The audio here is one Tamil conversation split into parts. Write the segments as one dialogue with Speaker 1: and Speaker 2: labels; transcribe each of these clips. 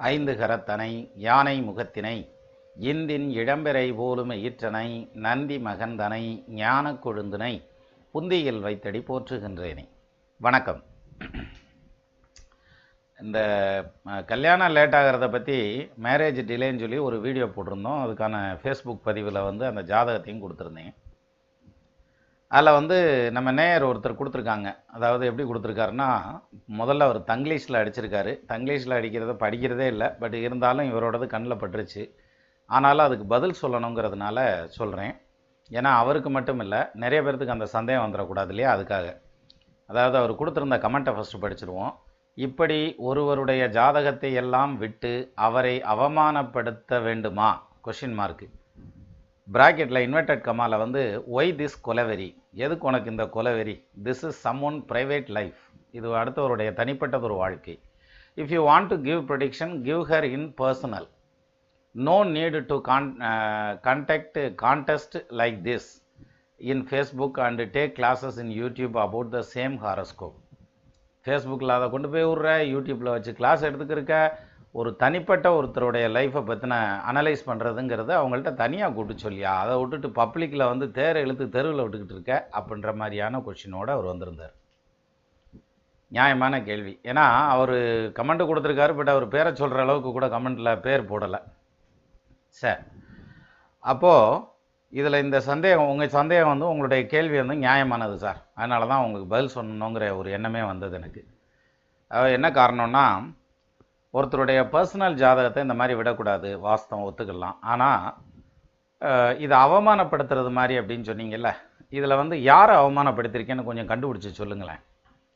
Speaker 1: ஐந்து கரத்தனை யானை முகத்தினை இந்தின் இளம்பிறை போலும் ஈற்றனை நந்தி மகந்தனை ஞான கொழுந்தினை புந்தியில் வைத்தடி போற்றுகின்றேனே. வணக்கம். இந்த கல்யாணம் லேட் ஆகிறத பற்றி மேரேஜ் டிலேன்னு சொல்லி ஒரு வீடியோ போட்டிருந்தோம். அதுக்கான ஃபேஸ்புக் பதிவில் அந்த ஜாதகத்தையும் கொடுத்துருந்தேன். அதில் நம்ம நேயர் ஒருத்தர் கொடுத்துருக்காங்க. அதாவது எப்படி கொடுத்துருக்காருன்னா, முதல்ல அவர் தங்கிலீஷில் அடிச்சிருக்காரு. தங்கிலீஷில் அடிக்கிறத படிக்கிறதே இல்லை, பட் இருந்தாலும் இவரோடது கண்ணில் பட்டுருச்சு. ஆனாலும் அதுக்கு பதில் சொல்லணுங்கிறதுனால சொல்கிறேன். ஏன்னா அவருக்கு மட்டும் இல்லை, நிறைய பேர்த்துக்கு அந்த சந்தேகம் வந்துடக்கூடாது இல்லையா, அதுக்காக. அதாவது அவர் கொடுத்துருந்த கமெண்ட்டை ஃபஸ்ட்டு படிச்சிடுவோம். இப்படி ஒருவருடைய ஜாதகத்தை எல்லாம் விட்டு அவரை அவமானப்படுத்த வேண்டுமா? கொஷின் மார்க்கு பிராக்கெட்டில் இன்வெர்டட் கமாவில் ஒய் திஸ் கொலவெரி, எதுக்கு உனக்கு இந்த கொலவெரி? This is someone private life, இது அடுத்தவருடைய தனிப்பட்டது ஒரு வாழ்க்கை. If you want to give protection, give her in personal. No need to contest like this in Facebook and take classes in YouTube about the same horoscope. ஃபேஸ்புக்கில் அதை கொண்டு போய் விட்ற, யூடியூப்பில் வச்சு கிளாஸ் எடுத்துக்கிறக்க, ஒரு தனிப்பட்ட ஒருத்தருடைய லைஃப்பை பற்றின அனலைஸ் பண்ணுறதுங்கிறது அவங்கள்ட்ட தனியாக கூப்பிட்டு சொல்லியா, அதை விட்டுட்டு பப்ளிக்கில் தேரை இழுத்து தெருவில் விட்டுக்கிட்டு இருக்க அப்படின்ற மாதிரியான கொஷினோடு அவர் வந்திருந்தார். நியாயமான கேள்வி. ஏன்னா அவர் கமெண்ட் கொடுத்துருக்காரு, பட் அவர் பேரை சொல்கிற அளவுக்கு கூட கமெண்ட்டில் பேர் போடலை. சரி, அப்போது இதில் இந்த சந்தேகம், உங்கள் சந்தேகம் உங்களுடைய கேள்வி நியாயமானது சார். அதனால தான் உங்களுக்கு பதில் சொல்லணுங்கிற ஒரு எண்ணமே வந்தது எனக்கு. என்ன காரணம்னா, ஒருத்தருடைய பர்சனல் ஜாதகத்தை இந்த மாதிரி விடக்கூடாது, வாஸ்தவம் ஒத்துக்கலாம். ஆனால் இதை அவமானப்படுத்துறது மாதிரி அப்படின்னு சொன்னீங்கல்ல, இதில் யாரை அவமானப்படுத்திருக்கேன்னு கொஞ்சம் கண்டுபிடிச்சி சொல்லுங்களேன்.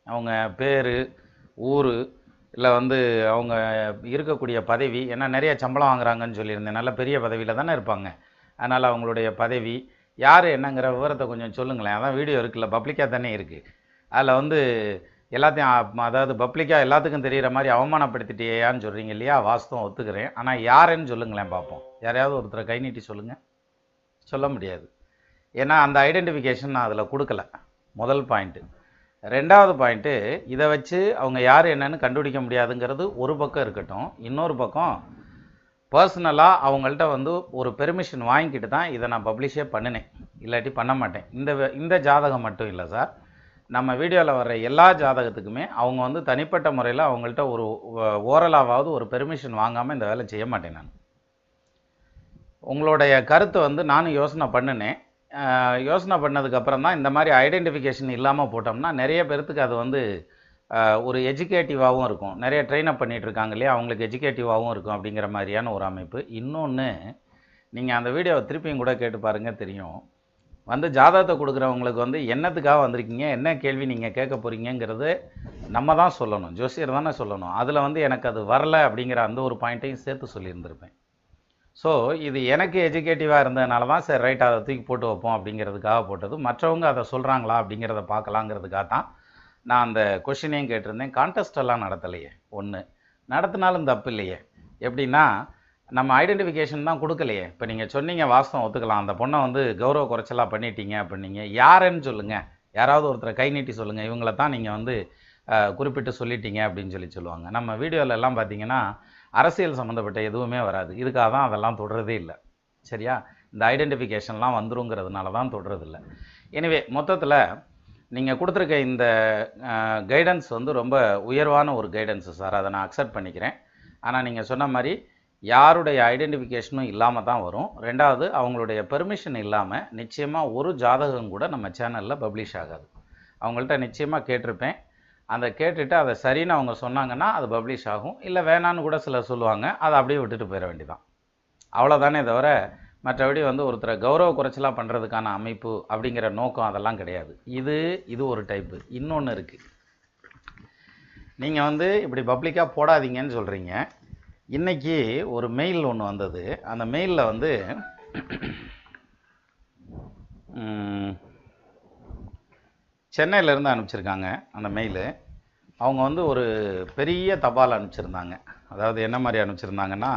Speaker 1: அவங்க பேர், ஊர், இல்லை அவங்க இருக்கக்கூடிய பதவி. ஏன்னா நிறைய சம்பளம் வாங்குறாங்கன்னு சொல்லியிருந்தேன், நல்ல பெரிய பதவியில் தானே இருப்பாங்க. அதனால் அவங்களுடைய பதவி யார் என்னங்கிற விவரத்தை கொஞ்சம் சொல்லுங்களேன். அதான் வீடியோ இருக்குல்ல, பப்ளிக்காக தானே இருக்குது. அதில் எல்லாத்தையும், அதாவது பப்ளிக்காக எல்லாத்துக்கும் தெரிகிற மாதிரி அவமானப்படுத்திட்டேயான்னு சொல்கிறீங்க இல்லையா, வாஸ்தவம் ஒத்துக்கிறேன். ஆனால் யாருன்னு சொல்லுங்களேன் பார்ப்போம். யாரையாவது ஒருத்தரை கை நீட்டி சொல்லுங்கள். சொல்ல முடியாது. ஏன்னா அந்த ஐடென்டிஃபிகேஷன் நான் அதில் கொடுக்கல. முதல் பாயிண்ட்டு. ரெண்டாவது பாயிண்ட்டு, இதை வச்சு அவங்க யார் என்னன்னு கண்டுபிடிக்க முடியாதுங்கிறது ஒரு பக்கம் இருக்கட்டும். இன்னொரு பக்கம் பர்சனலாக அவங்கள்ட்ட ஒரு பெர்மிஷன் வாங்கிக்கிட்டு தான் இதை நான் பப்ளிஷே பண்ணினேன், இல்லாட்டி பண்ண மாட்டேன். இந்த ஜாதகம் மட்டும் இல்லை சார், நம்ம வீடியோவில் வர்ற எல்லா ஜாதகத்துக்குமே அவங்க தனிப்பட்ட முறையில் அவங்கள்ட்ட ஒரு ஓரலாவது ஒரு பெர்மிஷன் வாங்காமல் இந்த வேலை செய்ய மாட்டேன் நான். உங்களுடைய கருத்தை நானும் யோசனை பண்ணினேன். யோசனை பண்ணதுக்கப்புறம் தான் இந்த மாதிரி ஐடென்டிஃபிகேஷன் இல்லாமல் போட்டோம்னா நிறைய பேர்த்துக்கு அது ஒரு எஜுகேட்டிவாகவும் இருக்கும். நிறைய ட்ரெயினப் பண்ணிகிட்டு இருக்காங்க இல்லையா, அவங்களுக்கு எஜுகேட்டிவாகவும் இருக்கும் அப்படிங்கிற மாதிரியான ஒரு அமைப்பு. இன்னொன்று, நீங்கள் அந்த வீடியோவை திருப்பியும் கூட கேட்டு பாருங்கள், தெரியும். ஜாதகத்தை கொடுக்குறவங்களுக்கு என்னத்துக்காக வந்திருக்கீங்க, என்ன கேள்வி நீங்கள் கேட்க போகிறீங்கிறது நம்ம தான் சொல்லணும், ஜோசியர் தானே சொல்லணும். அதில் எனக்கு அது வரலை அப்படிங்கிற அந்த ஒரு பாயிண்ட்டையும் சேர்த்து சொல்லியிருந்திருப்பேன். ஸோ இது எனக்கு எஜுகேட்டிவாக இருந்ததுனால தான் சரி ரைட் அதை தூக்கி போட்டு வைப்போம் அப்படிங்கிறதுக்காக போட்டது. மற்றவங்க அதை சொல்கிறாங்களா அப்படிங்கிறத பார்க்கலாங்கிறதுக்காக தான் நான் அந்த கொஷினையும் கேட்டிருந்தேன். கான்டெஸ்டெல்லாம் நடத்தலையே, ஒன்று நடத்தினாலும் தப்பு இல்லையே. எப்படின்னா, நம்ம ஐடென்டிஃபிகேஷன் தான் கொடுக்கலையே. இப்போ நீங்கள் சொன்னீங்க வாஸ்தவம் ஒத்துக்கலாம், அந்த பொண்ணை கௌரவ குறைச்சலாக பண்ணிட்டீங்க அப்படின்னீங்க. யாருன்னு சொல்லுங்கள், யாராவது ஒருத்தரை கை நீட்டி சொல்லுங்கள், இவங்கள தான் நீங்கள் குறிப்பிட்டு சொல்லிட்டீங்க அப்படின்னு சொல்லுவாங்க. நம்ம வீடியோவில் எல்லாம் பார்த்தீங்கன்னா அரசியல் சம்மந்தப்பட்ட எதுவுமே வராது. இதுக்காக தான் அதெல்லாம் தொடரதே இல்லை. சரியா? இந்த ஐடென்டிஃபிகேஷன்லாம் வந்துருங்கிறதுனால தான் தொடரதில்லை. எனவே மொத்தத்தில் நீங்கள் கொடுத்துருக்க இந்த கைடன்ஸ் ரொம்ப உயர்வான ஒரு கைடன்ஸு சார், அதை நான் அக்செப்ட் பண்ணிக்கிறேன். ஆனால் நீங்கள் சொன்ன மாதிரி யாருடைய ஐடென்டிஃபிகேஷனும் இல்லாமல் தான் வரும். ரெண்டாவது, அவங்களுடைய பெர்மிஷன் இல்லாமல் நிச்சயமாக ஒரு ஜாதகம் கூட நம்ம சேனலில் பப்ளிஷ் ஆகாது. அவங்கள்ட்ட நிச்சயமாக கேட்டிருப்பேன். அதை கேட்டுட்டு அதை சரின்னு அவங்க சொன்னாங்கன்னா அது பப்ளிஷ் ஆகும். இல்லை வேணான்னு கூட சிலர் சொல்லுவாங்க, அதை அப்படியே விட்டுட்டு போயிட வேண்டியதான். அவ்வளோதானே தவிர மற்றபடி ஒருத்தரை கௌரவ குறைச்சலாக பண்ணுறதுக்கான அமைப்பு அப்படிங்கிற நோக்கம் அதெல்லாம் கிடையாது. இது ஒரு டைப்பு. இன்னொன்று இருக்குது, நீங்கள் இப்படி பப்ளிக்காக போடாதீங்கன்னு சொல்கிறீங்க. இன்றைக்கி ஒரு மெயில் ஒன்று வந்தது. அந்த மெயிலில் சென்னையிலேருந்து அனுப்பிச்சிருக்காங்க அந்த மெயிலு. அவங்க ஒரு பெரிய தபால் அனுப்பிச்சிருந்தாங்க. அதாவது என்ன மாதிரி அனுப்பிச்சிருந்தாங்கன்னா,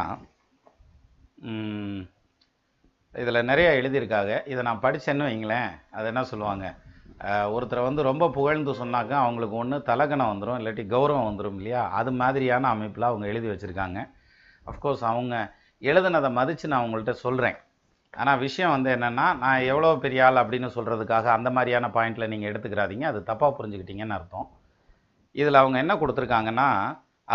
Speaker 1: இதில் நிறைய எழுதியிருக்காங்க. இதை நான் படித்தேன்னு வைங்களேன், அது என்ன சொல்லுவாங்க, ஒருத்தரை வந்து ரொம்ப புகழ்ந்து சொன்னாக்க அவங்களுக்கு ஒன்று தலகணம் வந்துடும், இல்லாட்டி கௌரவம் வந்துடும் இல்லையா? அது மாதிரியான அமைப்பில் அவங்க எழுதி வச்சுருக்காங்க. அஃப்கோர்ஸ் அவங்க எழுதுனதை மதித்து நான் உங்கள்கிட்ட சொல்கிறேன். ஆனால் விஷயம் வந்து என்னென்னா, நான் எவ்வளோ பெரிய ஆள் அப்படின்னு சொல்கிறதுக்காக அந்த மாதிரியான பாயிண்டில் நீங்கள் எடுத்துக்கிறாதீங்க. அது தப்பாக புரிஞ்சுக்கிட்டீங்கன்னு அர்த்தம். இதில் அவங்க என்ன கொடுத்துருக்காங்கன்னா,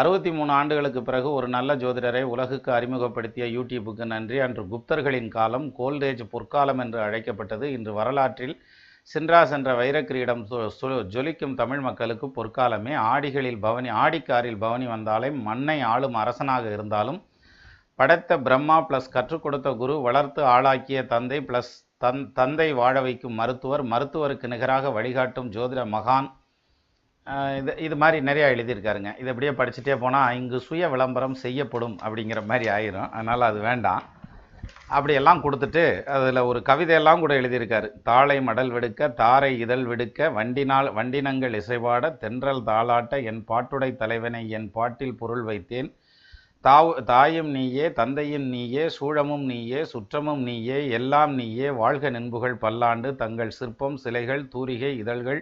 Speaker 1: 63 ஆண்டுகளுக்கு பிறகு ஒரு நல்ல ஜோதிடரை உலகுக்கு அறிமுகப்படுத்திய யூடியூபுக்கு நன்றி. அன்று குப்தர்களின் காலம் கோல்டேஜ் பொற்காலம் என்று அழைக்கப்பட்டது. இன்று வரலாற்றில் சின்ராஸ் என்ற வைரக்கிரீடம் ஜொலிக்கும் தமிழ் மக்களுக்கு பொற்காலமே. ஆடிக்காரில் பவனி வந்தாலே மண்ணை ஆளும் அரசனாக இருந்தாலும் படைத்த பிரம்மா ப்ளஸ் கற்றுக் கொடுத்த குரு, வளர்த்து ஆளாக்கிய தந்தை ப்ளஸ் தந்தை வாழ வைக்கும் மருத்துவர், மருத்துவருக்கு நிகராக வழிகாட்டும் ஜோதிட மகான், இது மாதிரி நிறையா எழுதியிருக்காருங்க. இது அப்படியே படிச்சுட்டே போனால் இங்கு சுய விளம்பரம் செய்யப்படும் அப்படிங்கிற மாதிரி ஆயிரும். அதனால் அது வேண்டாம். அப்படியெல்லாம் கொடுத்துட்டு அதில் ஒரு கவிதையெல்லாம் கூட எழுதியிருக்காரு. தாளை மடல் விடுக்க தாரை இதழ் விடுக்க வண்டினங்கள் இசைபாட தென்றல் தாளாட்ட என் பாட்டுடை தலைவனை என் பாட்டில் பொருள் வைத்தேன். தாயும் நீயே தந்தையும் நீயே சூழமும் நீயே சுற்றமும் நீயே எல்லாம் நீயே வாழ்க நின்புகள் பல்லாண்டு. தங்கள் சிற்பம் சிலைகள் தூரிகை இதழ்கள்.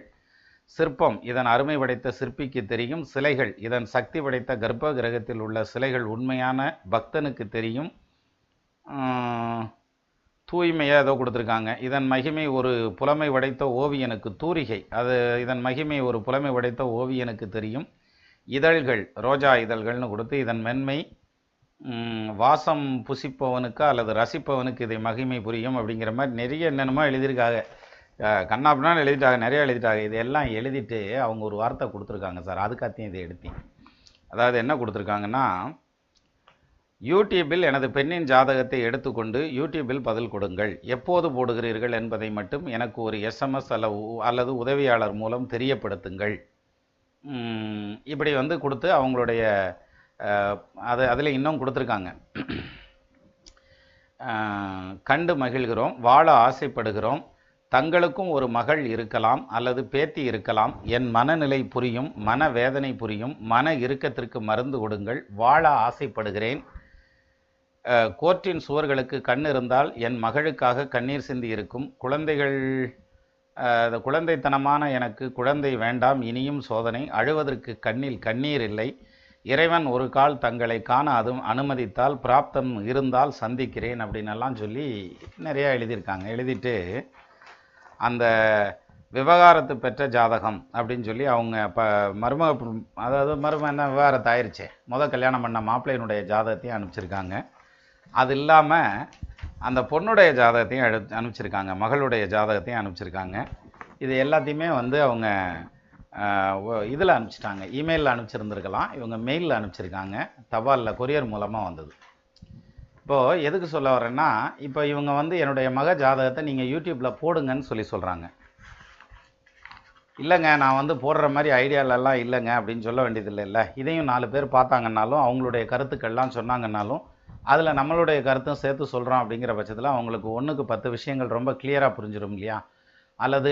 Speaker 1: சிற்பம் இதன் அருமை படைத்த சிற்பிக்கு தெரியும். சிலைகள் இதன் சக்தி படைத்த கர்ப்ப கிரகத்தில் உள்ள சிலைகள் உண்மையான பக்தனுக்கு தெரியும். தூய்மையாக ஏதோ கொடுத்துருக்காங்க. இதன் மகிமை ஒரு புலமை படைத்த ஓவியனுக்கு தூரிகை இதன் மகிமை ஒரு புலமை படைத்த ஓவியனுக்கு தெரியும். இதழ்கள் ரோஜா இதழ்கள்னு கொடுத்து இதன் மென்மை வாசம் புசிப்பவனுக்கு அல்லது ரசிப்பவனுக்கு இதை மகிமை புரியும் அப்படிங்கிற மாதிரி நிறைய என்னென்னமோ எழுதியிருக்காங்க. கண்ணாப்பினான்னு எழுதிட்டாங்க, நிறையா எழுதிட்டாங்க. இதெல்லாம் எழுதிட்டு அவங்க ஒரு வார்த்தை கொடுத்துருக்காங்க சார். அதுக்காத்தையும் இதை எடுத்தேன். அதாவது என்ன கொடுத்துருக்காங்கன்னா, யூடியூபில் எனது பெண்ணின் ஜாதகத்தை எடுத்துக்கொண்டு யூடியூபில் பதில் கொடுங்கள். எப்போது போடுகிறீர்கள் என்பதை மட்டும் எனக்கு ஒரு SMS அல்லது உதவியாளர் மூலம் தெரியப்படுத்துங்கள். இப்படி வந்து கொடுத்து அவங்களுடைய அதில் இன்னும் கொடுத்துருக்காங்க. கண்டு மகிழ்கிறோம், வாழ ஆசைப்படுகிறோம். தங்களுக்கும் ஒரு மகள் இருக்கலாம் அல்லது பேத்தி இருக்கலாம். என் மனநிலை புரியும், மன வேதனை புரியும். மன இறுக்கத்திற்கு மருந்து கொடுங்கள். வாழ ஆசைப்படுகிறேன். கோர்ட்டின் சுவர்களுக்கு கண் இருந்தால் என் மகளுக்காக கண்ணீர் சிந்தி இருக்கும். குழந்தைத்தனமான எனக்கு குழந்தை வேண்டாம், இனியும் சோதனை. அழுவதற்கு கண்ணில் கண்ணீர் இல்லை. இறைவன் ஒரு கால் தங்களை காண அனுமதித்தால் பிராப்தம் இருந்தால் சந்திக்கிறேன் அப்படின்னெல்லாம் சொல்லி நிறையா எழுதியிருக்காங்க. எழுதிட்டு அந்த விவகாரத்து பெற்ற ஜாதகம் அப்படின்னு சொல்லி அவங்க மருமக என்ன விவகாரத்தை ஆயிடுச்சே, கல்யாணம் பண்ண மாப்பிள்ளையினுடைய ஜாதகத்தையும் அனுப்பிச்சிருக்காங்க. அது இல்லாமல் அந்த பொண்ணுடைய ஜாதகத்தையும் அனுப்பிச்சிருக்காங்க, மகளுடைய ஜாதகத்தையும் அனுப்பிச்சிருக்காங்க. இது எல்லாத்தையுமே வந்து அவங்க இதில் அனுப்பிச்சிட்டாங்க. இமெயிலில் அனுப்பிச்சிருந்துருக்கலாம், இவங்க மெயிலில் அனுப்பிச்சிருக்காங்க. தபாலில் கொரியர் மூலமாக வந்தது. இப்போது எதுக்கு சொல்ல வரேன்னா, இப்போ இவங்க வந்து என்னுடைய மக ஜாதகத்தை நீங்கள் யூடியூப்பில் போடுங்கன்னு சொல்கிறாங்க. இல்லைங்க, நான் வந்து போடுற மாதிரி ஐடியாலெல்லாம் இல்லைங்க அப்படின்னு சொல்ல வேண்டியதில்லை. இதையும் 4 பேர் பார்த்தாங்கன்னாலும் அவங்களுடைய கருத்துக்கள்லாம் சொன்னாங்கன்னாலும் அதில் நம்மளுடைய கருத்தும் சேர்த்து சொல்கிறோம். அப்படிங்கிற பட்சத்தில் அவங்களுக்கு 1க்கு 10 விஷயங்கள் ரொம்ப கிளியராக புரிஞ்சிடும் இல்லையா? அல்லது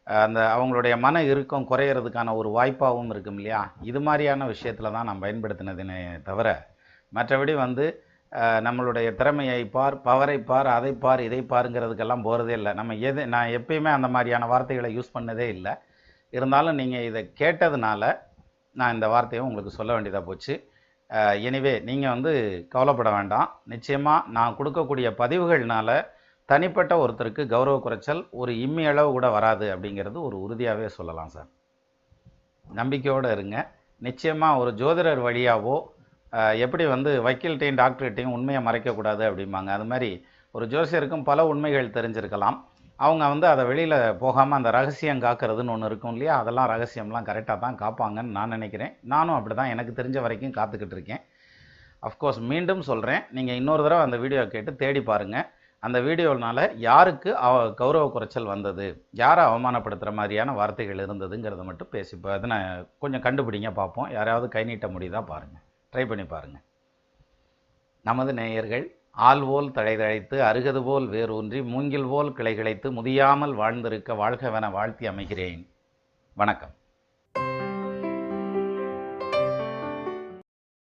Speaker 1: அந்த அவங்களுடைய மன இறுக்கம் குறையிறதுக்கான ஒரு வாய்ப்பாகவும் இருக்கும் இல்லையா? இது மாதிரியான விஷயத்தில் தான் நான் பயன்படுத்தினதுனே தவிர, மற்றபடி வந்து நம்மளுடைய திறமையை பார், பவரை பார், அதை பார், இதை பாருங்கிறதுக்கெல்லாம் போகிறதே இல்லை. நான் எப்பயுமே அந்த மாதிரியான வார்த்தைகளை யூஸ் பண்ணதே இல்லை. இருந்தாலும் நீங்கள் இதை கேட்டதுனால நான் இந்த வார்த்தையை உங்களுக்கு சொல்ல வேண்டியதாக போச்சு. எனிவே நீங்கள் வந்து கவலைப்பட வேண்டாம். நிச்சயமாக நான் கொடுக்கக்கூடிய பதிவுகள்னால தனிப்பட்ட ஒருத்தருக்கு கௌரவ குறைச்சல் ஒரு இம்மி அளவு கூட வராது அப்படிங்கிறது ஒரு உறுதியாகவே சொல்லலாம் சார். நம்பிக்கையோடு இருங்க. நிச்சயமாக ஒரு ஜோதிடர் வழியாவோ எப்படி வந்து வக்கீல்கிட்டையும் டாக்டர்கிட்டையும் உண்மையை மறைக்கக்கூடாது அப்படிம்பாங்க, அது மாதிரி ஒரு ஜோசியருக்கும் பல உண்மைகள் தெரிஞ்சிருக்கலாம். அவங்க வந்து அதை வெளியில் போகாமல் அந்த ரகசியம் காக்கிறதுன்னு ஒன்று இருக்கும் இல்லையா? அதெல்லாம் ரகசியம்லாம் கரெக்டாக தான் காப்பாங்கன்னு நான் நினைக்கிறேன். நானும் அப்படி தான் எனக்கு தெரிஞ்ச வரைக்கும் காத்துக்கிட்டு இருக்கேன். அஃப்கோர்ஸ் மீண்டும் சொல்கிறேன், நீங்கள் இன்னொரு தடவை அந்த வீடியோ கேட்டு தேடி பாருங்கள். அந்த வீடியோனால யாருக்கு கௌரவ குறைச்சல் வந்தது, யாரை அவமானப்படுத்துகிற மாதிரியான வார்த்தைகள் இருந்ததுங்கிறத மட்டும் அதை கொஞ்சம் கண்டுபிடிங்க பார்ப்போம். யாராவது கை நீட்ட முடியுதா பாருங்கள், ட்ரை பண்ணி பாருங்கள். நமது நேயர்கள் ஆள்போல் தழைதழைத்து அருகது போல் வேரூன்றி மூங்கில் போல் கிளை கிளைத்து முதியாமல் வாழ்ந்திருக்க வாழ்கவென வாழ்த்தி அமைகிறேன். வணக்கம்.